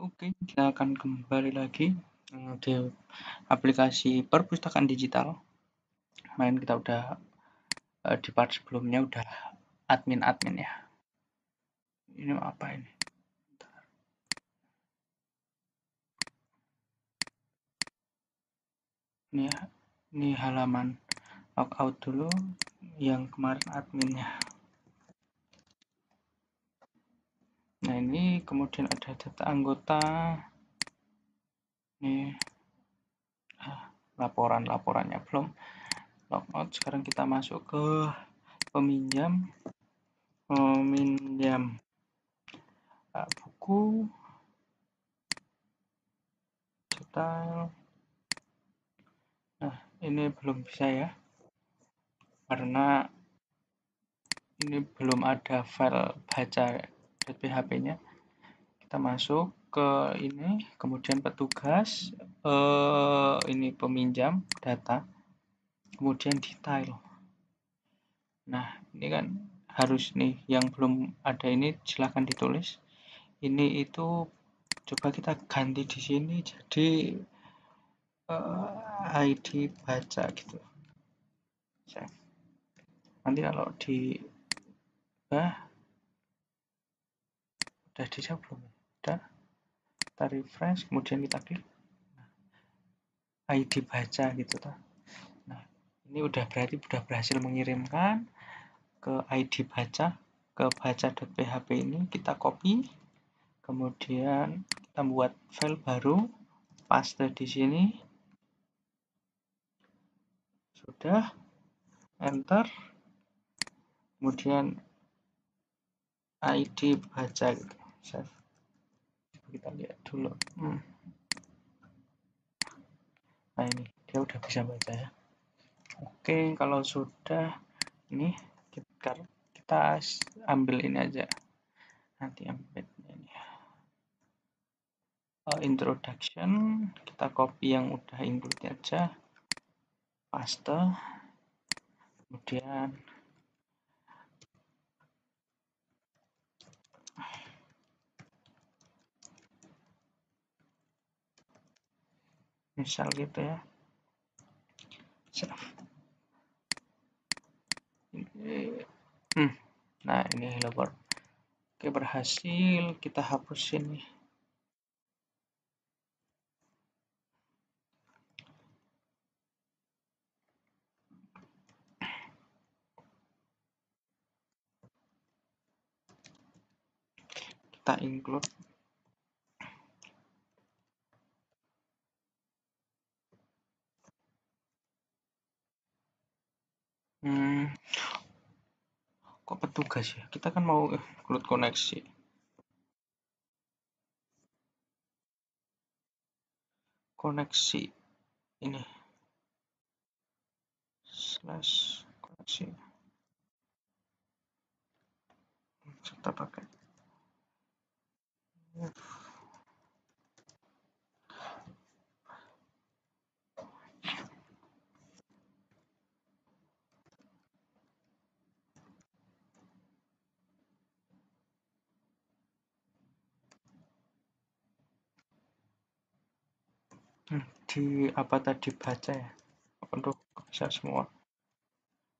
Oke, kita akan kembali lagi di aplikasi perpustakaan digital. Kemarin kita udah di part sebelumnya udah admin ya. Ini apa ini? Ini halaman logout dulu yang kemarin adminnya. Nah, ini kemudian ada data anggota. Ini laporannya belum. Logout, sekarang kita masuk ke peminjam buku detail. Nah, ini belum bisa ya, karena ini belum ada file baca .php-nya. Kita masuk ke ini, kemudian petugas, ini peminjam data, kemudian detail. Nah, ini kan harus nih, yang belum ada ini silahkan ditulis. Ini itu coba kita ganti di sini jadi ID baca gitu. Nanti kalau di udah di save belum? Udah. Kita refresh, kemudian kita klik ID baca gitu toh. Nah, ini udah berarti udah berhasil mengirimkan ke ID baca, ke baca.php ini. Kita copy, kemudian kita buat file baru, paste di sini. Sudah, enter. Kemudian ID baca gitu. Save. Kita lihat dulu. Nah, ini dia udah bisa baca ya. Oke, kalau sudah ini kita ambil ini aja. Nanti embednya ini. Introduction, kita copy yang udah include aja. Paste. Kemudian misal gitu ya. Nah, ini hello world. Oke, berhasil. Kita hapus ini. Kita include. Kok petugas ya? Kita kan mau include koneksi. Koneksi ini slash koneksi. Kita pakai di apa tadi baca ya. Untuk bisa semua.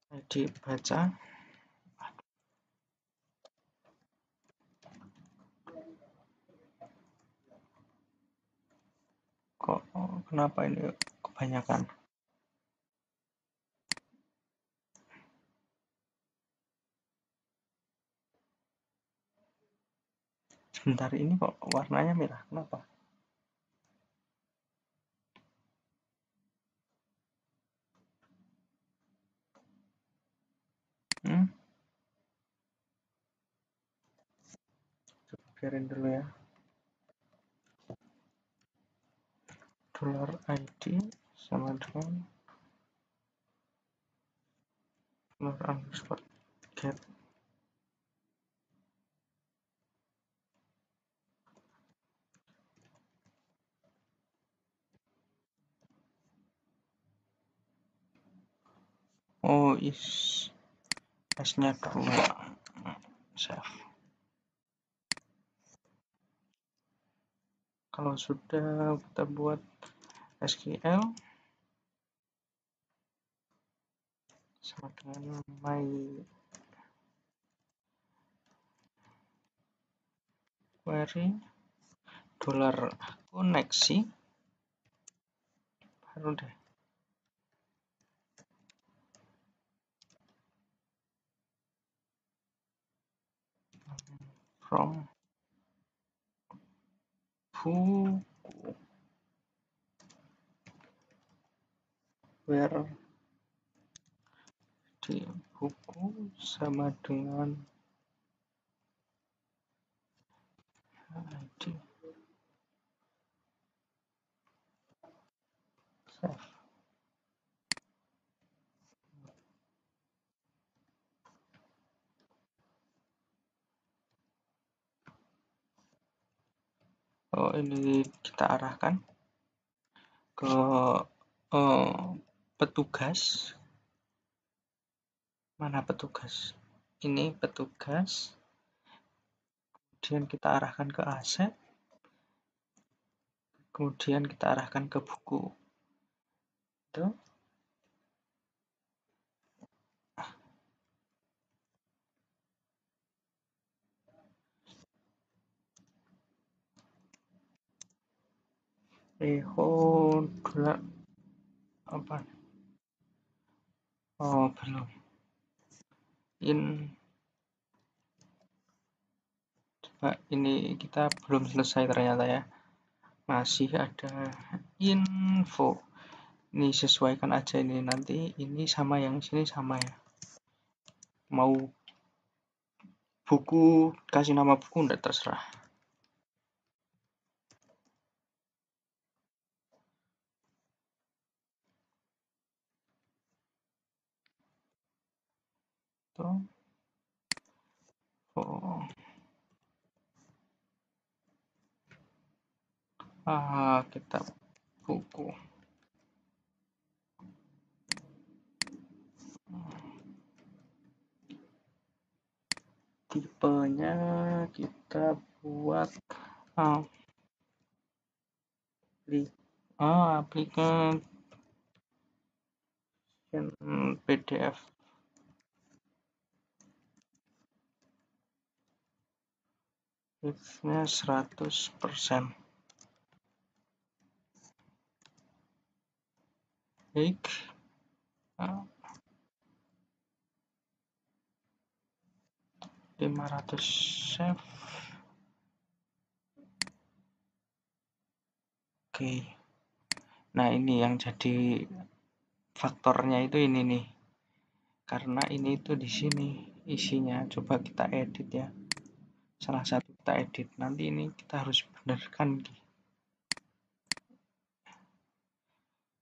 Jadi baca. Kok kenapa ini kebanyakan? Sebentar, ini kok warnanya merah, kenapa? Coba biarin dulu ya. $id sama dengan $_get. Oh, S-nya 2. Save. Kalau sudah, kita buat SQL sama dengan my query dolar koneksi, baru deh from buku, where di buku sama dengan ID. Save. Oh, ini kita arahkan ke petugas. Mana petugas? Ini petugas. Kemudian kita arahkan ke aset. Kemudian kita arahkan ke buku. Itu. Dolar apa? Oh, belum. Coba ini kita belum selesai ternyata ya. Masih ada info. Ini sesuaikan aja ini, nanti ini sama yang sini sama ya. Mau buku kasih nama buku enggak, terserah. Tuh. Oh. Kita buku. Tipenya kita buat application PDF. Width-nya 100%. Baik. 500 save. Oke. Nah, ini yang jadi faktornya itu ini nih. Karena ini tuh di sini isinya. Coba kita edit ya. Salah satu kita edit. Nanti ini kita harus benarkan.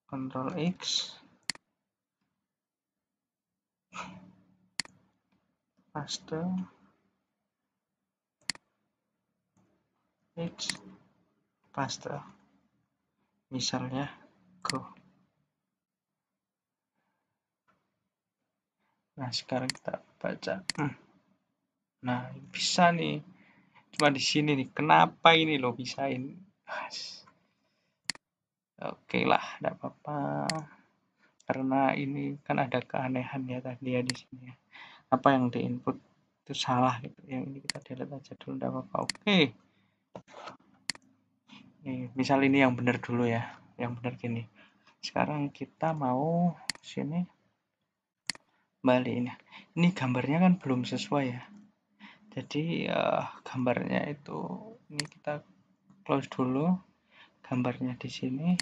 Ctrl X. Paste. X. Paste. Misalnya go. Nah, sekarang kita baca. Nah, bisa nih. Cuma di sini nih. Kenapa ini loh bisain? Oke lah, enggak apa-apa. Karena ini kan ada keanehan ya tadi ya di sini ya. Apa yang diinput itu salah gitu. Yang ini kita delete aja dulu, enggak apa-apa. Oke. Nih, misal ini yang benar dulu ya. Yang benar gini. Sekarang kita mau sini balik ini. Ini gambarnya kan belum sesuai ya. Jadi gambarnya itu ini kita close dulu. Gambarnya di sini.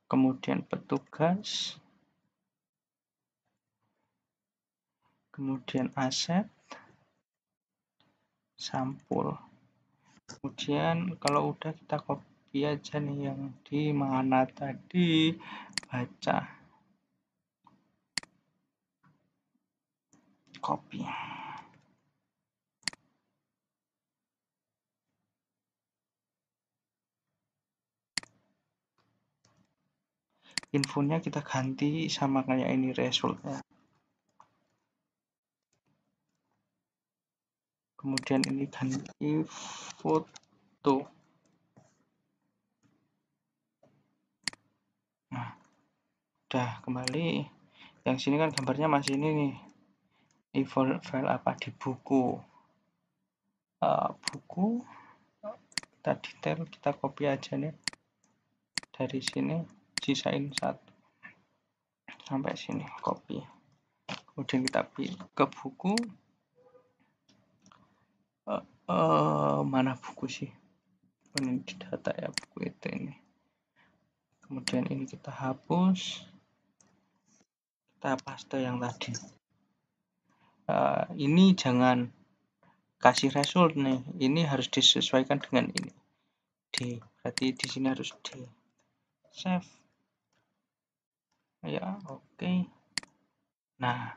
Kemudian petugas. Kemudian aset. Sampul. Kemudian kalau udah kita copy aja nih yang di mana tadi baca. Copy. Infonya kita ganti sama kayak ini resultnya. kemudian ini ganti foto. Nah, udah kembali. Yang sini kan gambarnya masih ini nih. Di file apa, di buku. Buku kita detail, kita copy aja nih dari sini, sisain 1 sampai sini, copy. Kemudian kita ke buku. Mana buku sih? Ini di data ya, buku itu ini. Kemudian ini kita hapus, kita paste yang tadi. Ini jangan kasih result nih, ini harus disesuaikan dengan ini. D, berarti di sini harus D. Save. Ya, oke. Nah,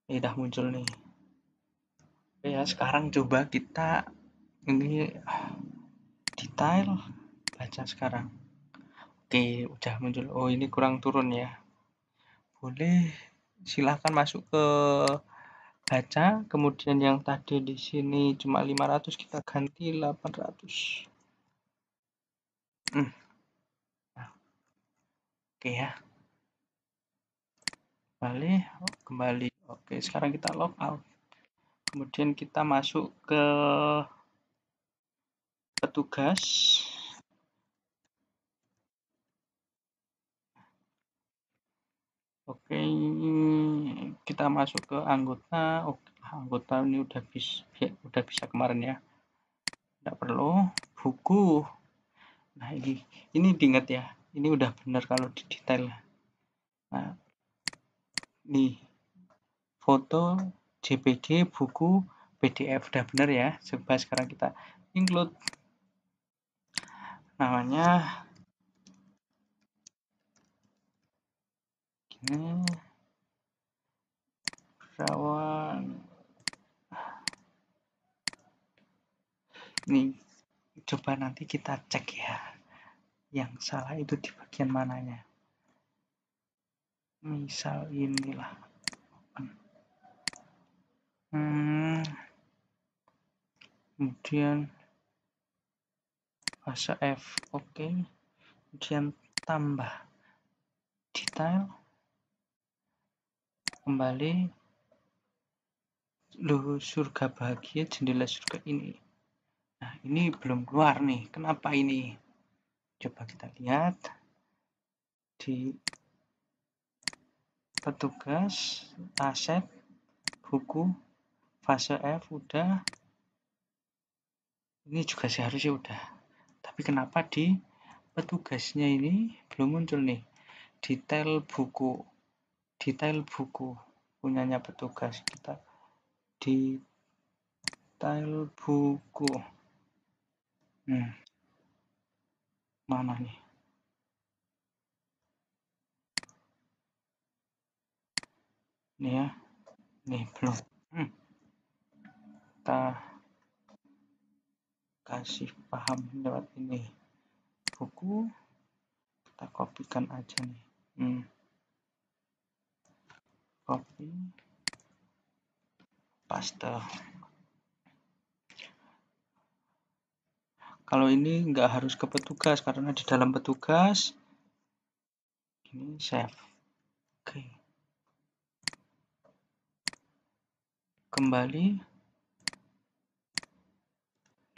ini udah muncul nih. Ya, sekarang coba kita ini detail baca sekarang. Oke, udah muncul. Oh, ini kurang turun ya. Boleh silahkan masuk ke baca, kemudian yang tadi di sini cuma 500 kita ganti 800. Nah, oke ya. Kembali. Oke, sekarang kita log out. Kemudian kita masuk ke petugas. Oke, kita masuk ke anggota. Oke, anggota ini udah bisa kemarin ya. Tidak perlu. Buku. Nah, ini diingat ya. Ini udah benar kalau di detail. Nah, nih foto, JPG, buku, PDF udah benar ya. Coba sekarang kita include namanya gini, rawan. Nih, coba nanti kita cek ya. Yang salah itu di bagian mananya. Misal inilah. Kemudian fase F, oke. Kemudian tambah detail, kembali. Loh, surga bahagia, jendela surga ini. Nah, ini belum keluar nih. Kenapa ini? Coba kita lihat di petugas, aset, buku, fase F udah. Ini juga seharusnya udah. Tapi kenapa di petugasnya ini belum muncul nih? Detail buku punyanya petugas. Kita detail buku. Mana nih? Nih ya. Nih belum. Kita kasih paham lewat ini. Buku kita kopikan aja nih. Copy, paste. Kalau ini nggak harus ke petugas karena di dalam petugas ini save. Oke. Kembali.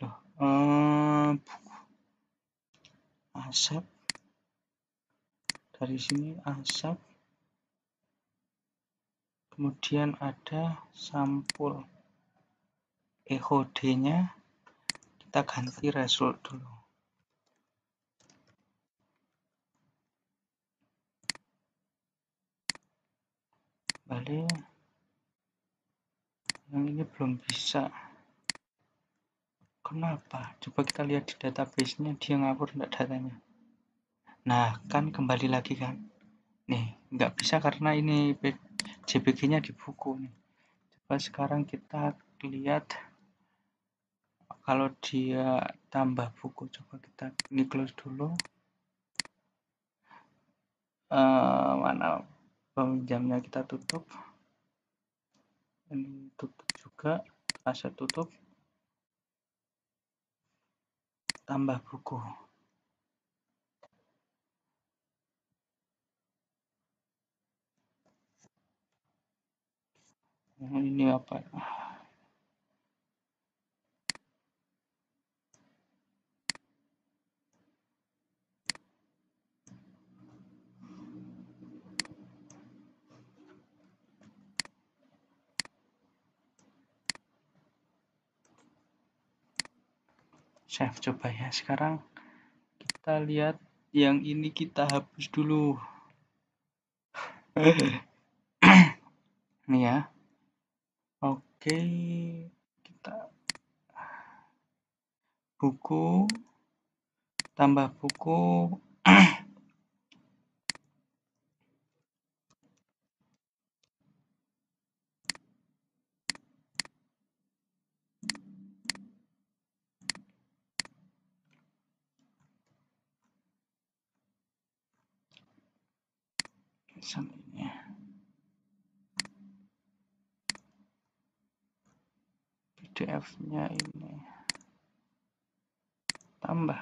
Loh, buku. Aset. Dari sini aset. Kemudian ada sampul. EOD-nya kita ganti result dulu. Kembali. Yang ini belum bisa. Kenapa? Coba kita lihat di database-nya, dia ngapur enggak datanya. Nah, kan kembali lagi kan. Nih, nggak bisa karena ini JPG-nya di buku nih. Coba sekarang kita lihat kalau dia tambah buku. Coba kita ini close dulu. Mana peminjamnya kita tutup. Ini tutup juga, aset tutup. tambah buku. Ini apa? Save coba ya. Sekarang kita lihat yang ini, kita hapus dulu. Ini ya. Oke, kita buku tambah buku. Ini PDF-nya ini tambah.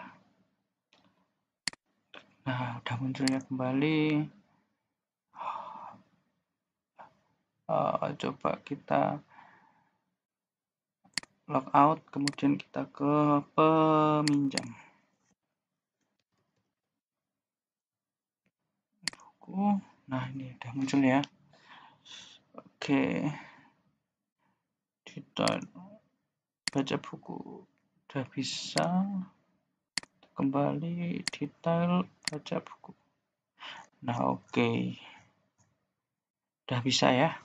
Nah, udah munculnya kembali. Coba kita logout, kemudian kita ke peminjam buku. Nah, ini udah muncul ya. Oke, kita baca buku udah bisa. Kembali detail baca buku. Nah, oke, udah bisa ya.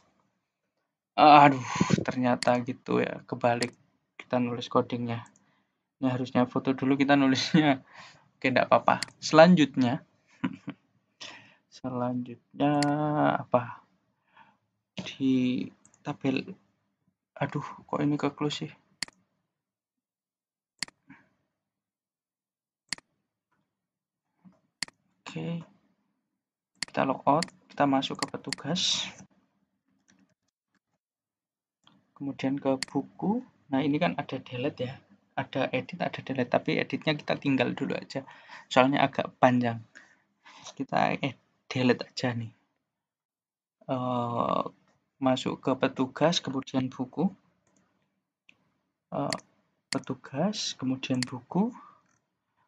Aduh, ternyata gitu ya, kebalik kita nulis codingnya. Ini harusnya foto dulu kita nulisnya. Oke, enggak apa-apa. Selanjutnya apa? Di tabel. Aduh, kok ini ke close sih? Oke, kita logout, kita masuk ke petugas, kemudian ke buku. Nah, ini kan ada delete ya, ada edit, ada delete, tapi editnya kita tinggal dulu aja, soalnya agak panjang. Kita delete aja nih. Masuk ke petugas, kemudian buku, petugas, kemudian buku,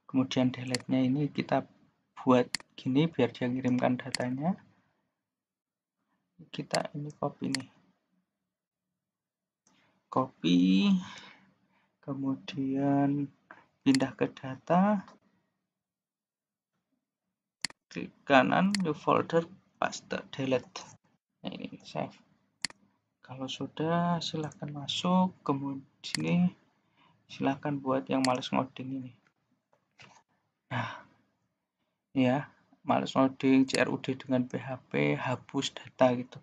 kemudian delete-nya ini kita buat gini biar dia kirimkan datanya. Kita ini copy, kemudian pindah ke data, klik kanan, new folder, paste, delete. Nah, ini save. Kalau sudah, silahkan masuk. Kemudian sini silahkan buat yang males ngoding ini. Nah, ya, males ngoding CRUD dengan PHP, hapus data gitu.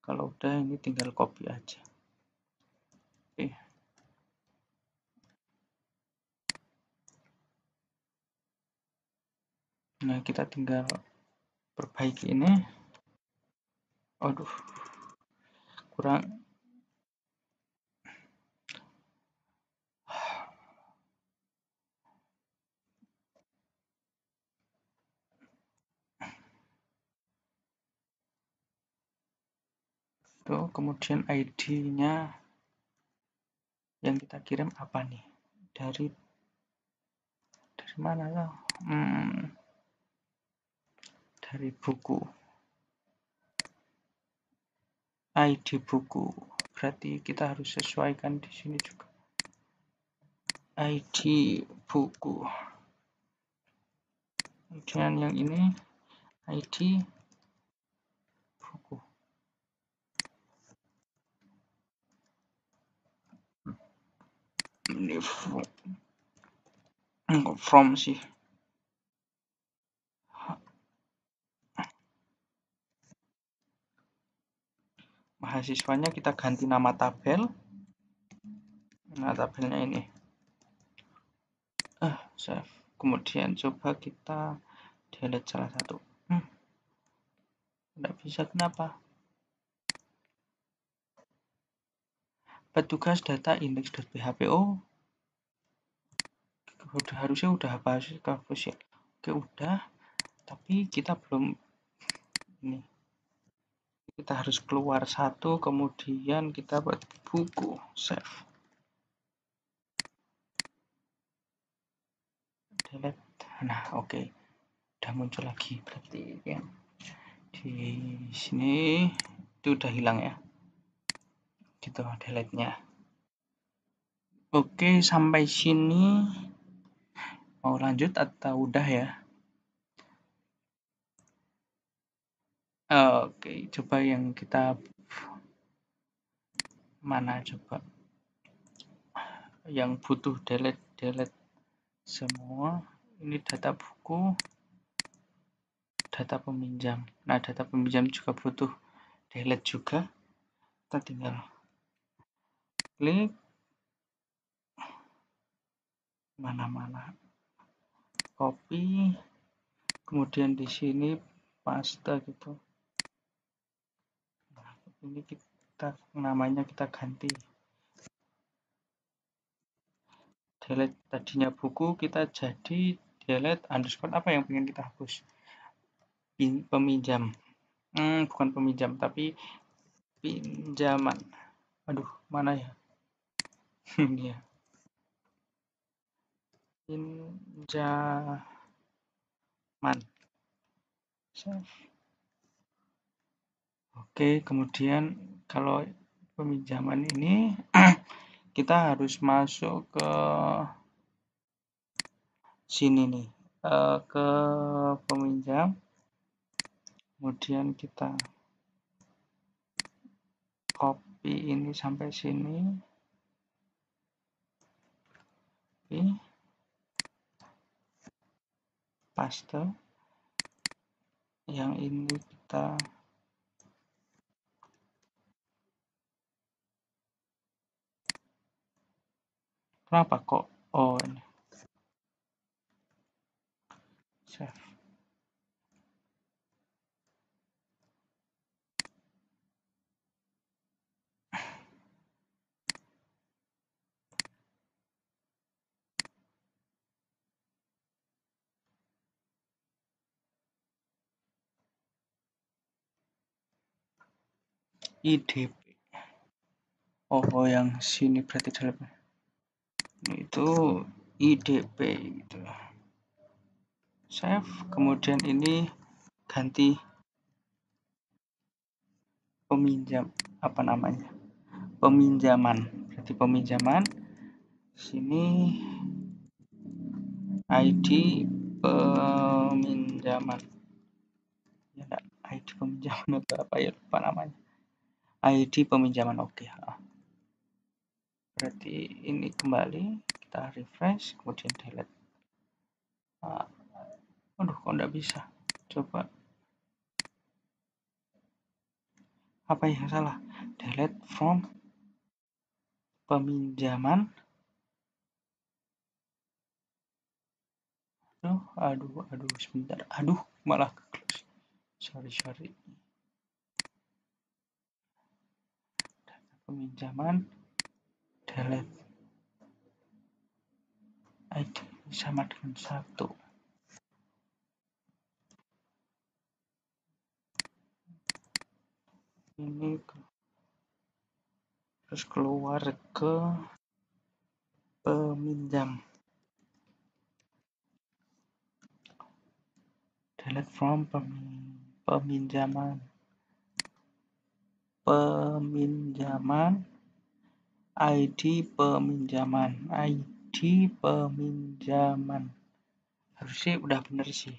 Kalau udah, ini tinggal copy aja. Oke. Nah, kita tinggal perbaiki ini. Aduh, kurang. Tuh, kemudian ID-nya yang kita kirim apa nih? Dari mana tuh? Dari buku. ID buku. Berarti kita harus sesuaikan di sini juga. ID buku. Kemudian yang ini ID buku. Ini from sih. Mahasiswanya kita ganti nama tabel. Nah, tabelnya ini. Save. Kemudian coba kita delete salah satu. Nggak bisa, kenapa? Petugas data index.php. harusnya udah hapus ya. Oke, udah, tapi kita belum ini. Kita harus keluar satu, kemudian kita buat buku, save, delete. Nah, oke, udah muncul lagi. Berarti ya di sini itu udah hilang ya, gitu delete-nya. Oke, sampai sini mau lanjut atau udah ya? Oke, coba yang kita mana coba yang butuh delete semua. Ini data buku, data peminjam. Nah, data peminjam juga butuh delete juga. Kita tinggal klik mana-mana, copy, kemudian di sini paste gitu. Nah, ini kita namanya kita ganti. Delete tadinya buku, kita jadi delete underscore apa yang ingin kita hapus. Peminjam. Bukan peminjam, tapi pinjaman. Aduh, mana ya? Ini ya. Pinjaman. Save. Oke, kemudian kalau peminjaman ini kita harus masuk ke sini nih, ke peminjam, kemudian kita copy ini sampai sini, paste, yang ini kita kenapa kok ini save. IDP. Oh, yang sini berarti dalam itu IDP gitu. Save, kemudian ini ganti peminjam, apa namanya? Peminjaman. Berarti peminjaman sini ID peminjaman. Ya enggak, ID peminjaman atau apa ya, lupa namanya. ID peminjaman, oke. Berarti ini kembali, kita refresh, kemudian delete. Aduh, kok enggak bisa? Coba. Apa yang salah? Delete from peminjaman. Aduh, sebentar. Aduh, malah close. Sorry. Data peminjaman, delete. ID sama dengan 1. Ini terus keluar ke peminjam. Delete from peminjaman. ID peminjaman. Harusnya udah bener sih.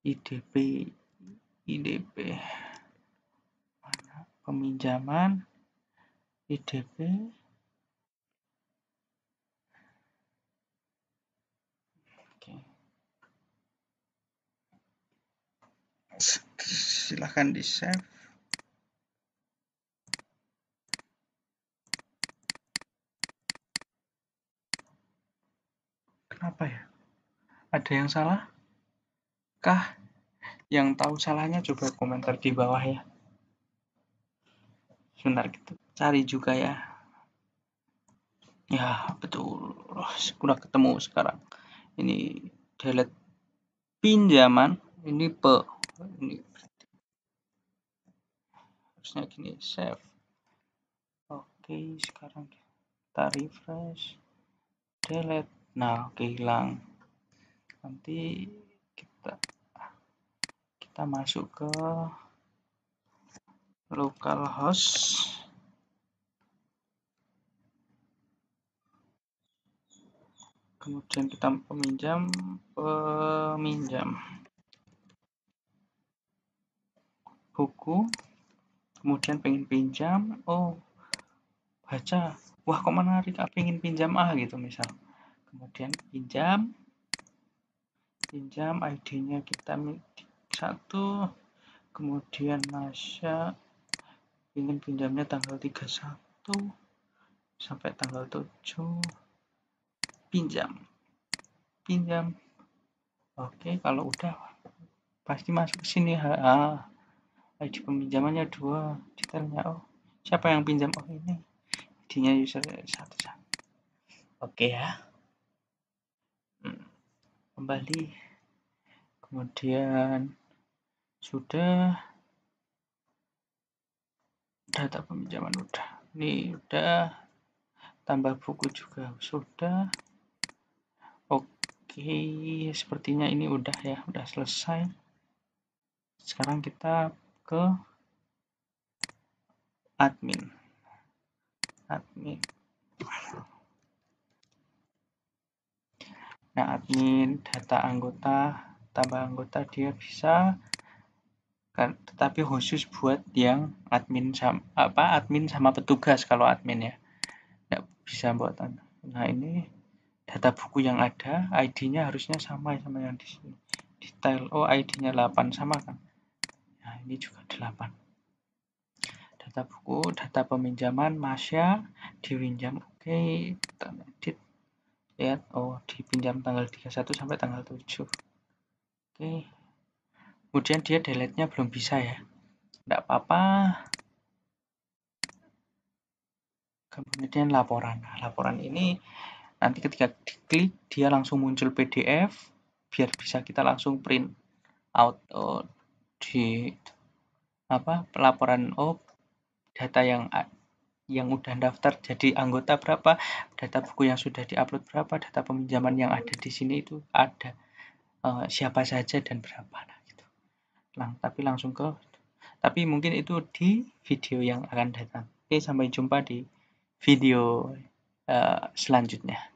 IDP. Mana? Peminjaman. IDP. Oke. Silahkan di save. Kenapa ya? Ada yang salah? Kah? Yang tahu salahnya coba komentar di bawah ya. Sebentar, kita cari juga ya. Ya, betul. Udah ketemu sekarang. Ini delete pinjaman, ini ini harusnya gini, save. Oke, sekarang kita refresh, delete. Nah, oke, hilang. Nanti kita masuk ke localhost. Kemudian kita peminjam buku, kemudian pengen pinjam, oh baca, wah kok menarik, pengen pinjam gitu misal. Kemudian pinjam ID-nya kita 1, kemudian Masya ingin pinjamnya tanggal 31 sampai tanggal 7, pinjam. Oke, kalau udah pasti masuk ke sini. ID peminjamannya 2, detailnya, oh siapa yang pinjam, oh ini ID-nya user 1. Oke ya. Kembali, kemudian sudah, data peminjaman udah, ini udah, tambah buku juga sudah. Oke, sepertinya ini udah ya, udah selesai. Sekarang kita ke admin. Nah, admin data anggota, tambah anggota dia bisa, kan, tetapi khusus buat yang admin sama petugas. Kalau admin ya nggak bisa buatan. Nah, ini data buku yang ada, ID-nya harusnya sama yang di sini. Detail, oh ID-nya 8, sama kan? Nah, ini juga 8. Data buku, data peminjaman, Masya dipinjam, oke, kita edit. Lihat, oh dipinjam tanggal 31 sampai tanggal 7. Oke. Kemudian dia delete-nya belum bisa ya. Enggak apa-apa. Kemudian laporan. Nah, laporan ini nanti ketika diklik dia langsung muncul PDF biar bisa kita langsung print out di pelaporan data yang udah daftar jadi anggota berapa, data buku yang sudah diupload berapa, data peminjaman yang ada di sini itu ada siapa saja dan berapa. Nah, gitu. Tapi mungkin itu di video yang akan datang. Oke, sampai jumpa di video selanjutnya.